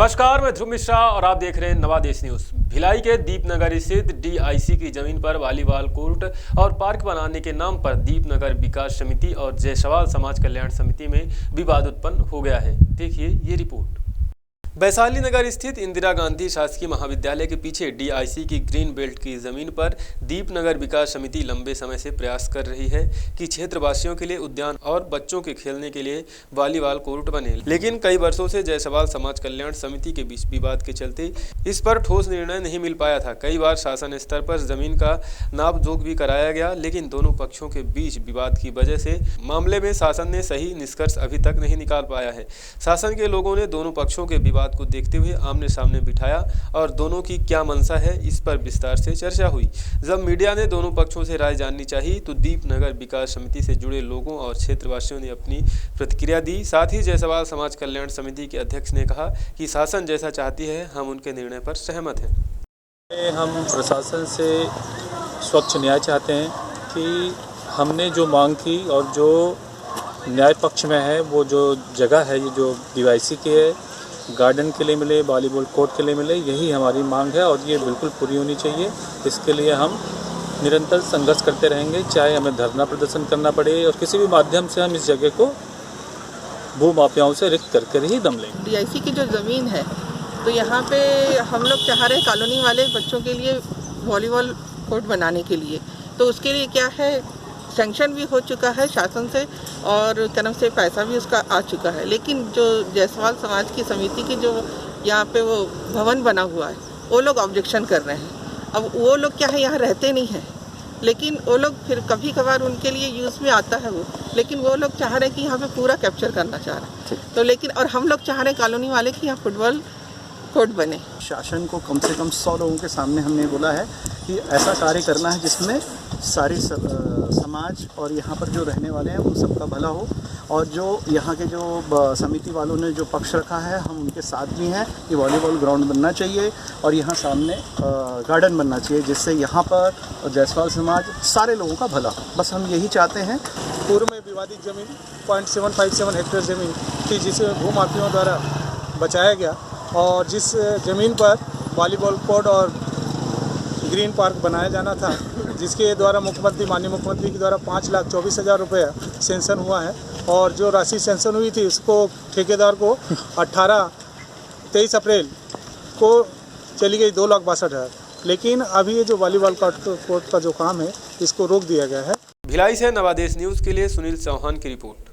नमस्कार, मैं ध्रुव मिश्रा और आप देख रहे हैं नवादेश न्यूज। भिलाई के दीपनगर स्थित डीआईसी की जमीन पर वॉलीबॉल कोर्ट और पार्क बनाने के नाम पर दीपनगर विकास समिति और जायसवाल समाज कल्याण समिति में विवाद उत्पन्न हो गया है। देखिए ये रिपोर्ट। वैशाली नगर स्थित इंदिरा गांधी शासकीय महाविद्यालय के पीछे डीआईसी की ग्रीन बेल्ट की जमीन पर दीपनगर विकास समिति लंबे समय से प्रयास कर रही है कि क्षेत्रवासियों के लिए उद्यान और बच्चों के खेलने के लिए वॉलीबॉल कोर्ट बने, लेकिन कई वर्षों से जायसवाल समाज कल्याण समिति के बीच विवाद के चलते इस पर ठोस निर्णय नहीं मिल पाया था। कई बार शासन स्तर पर जमीन का नापजोख भी कराया गया, लेकिन दोनों पक्षों के बीच विवाद की वजह से मामले में शासन ने सही निष्कर्ष अभी तक नहीं निकाल पाया है। शासन के लोगों ने दोनों पक्षों के विवाद को देखते हुए आमने सामने बिठाया और दोनों की क्या मंशा है इस पर विस्तार से चर्चा हुई। जब मीडिया ने दोनों पक्षों से राय जाननी चाहिए तो दीपनगर विकास समिति से जुड़े लोगों और क्षेत्रवासियों ने अपनी प्रतिक्रिया दी। साथ ही जायसवाल समाज कल्याण समिति के अध्यक्ष ने कहा कि शासन जैसा चाहती है हम उनके निर्णय पर सहमत हैं। हम प्रशासन से स्वच्छ न्याय चाहते हैं कि हमने जो मांग की और जो न्याय पक्ष में है वो जो जगह है ये जो डीआईसी के गार्डन के लिए मिले, वॉलीबॉल कोर्ट के लिए मिले, यही हमारी मांग है और ये बिल्कुल पूरी होनी चाहिए। इसके लिए हम निरंतर संघर्ष करते रहेंगे, चाहे हमें धरना प्रदर्शन करना पड़े और किसी भी माध्यम से हम इस जगह को भूमाफियाओं से रिक्त करके ही दम लेंगे। डीआईसी की जो ज़मीन है तो यहाँ पे हम लोग चाह रहे हैं कॉलोनी वाले बच्चों के लिए वॉलीबॉल कोर्ट बनाने के लिए, तो उसके लिए क्या है सैंक्शन भी हो चुका है शासन से और तरफ से पैसा भी उसका आ चुका है, लेकिन जो जायसवाल समाज की समिति की जो यहाँ पे वो भवन बना हुआ है वो लोग ऑब्जेक्शन कर रहे हैं। अब वो लोग क्या है यहाँ रहते नहीं हैं, लेकिन वो लोग फिर कभी कभार उनके लिए यूज़ में आता है वो, लेकिन वो लोग चाह रहे हैं कि यहाँ पे पूरा कैप्चर करना चाह रहे हैं। तो लेकिन और हम लोग चाह रहे हैं कॉलोनी वाले कि यहाँ फुटबॉल कोर्ट बने। शासन को कम से कम 100 लोगों के सामने हमने बोला है कि ऐसा कार्य करना है जिसमें सारी समाज और यहाँ पर जो रहने वाले हैं उन सबका भला हो, और जो यहाँ के जो समिति वालों ने जो पक्ष रखा है हम उनके साथ भी हैं कि वॉलीबॉल ग्राउंड बनना चाहिए और यहाँ सामने गार्डन बनना चाहिए जिससे यहाँ पर जायसवाल समाज सारे लोगों का भला हो। बस हम यही चाहते हैं। पूर्व में विवादित जमीन 0.757 हेक्टेयर ज़मीन थी जिसे भूमाफियों द्वारा बचाया गया और जिस ज़मीन पर वॉलीबॉल कोर्ट और ग्रीन पार्क बनाया जाना था, जिसके द्वारा माननीय मुख्यमंत्री के द्वारा 5,24,000 रुपये सेंक्शन हुआ है और जो राशि सेंक्शन हुई थी उसको ठेकेदार को 23 अप्रैल को चली गई 2,62,000। लेकिन अभी ये जो वॉलीबॉल कोर्ट का जो काम है इसको रोक दिया गया है। भिलाई से नवादेश न्यूज़ के लिए सुनील चौहान की रिपोर्ट।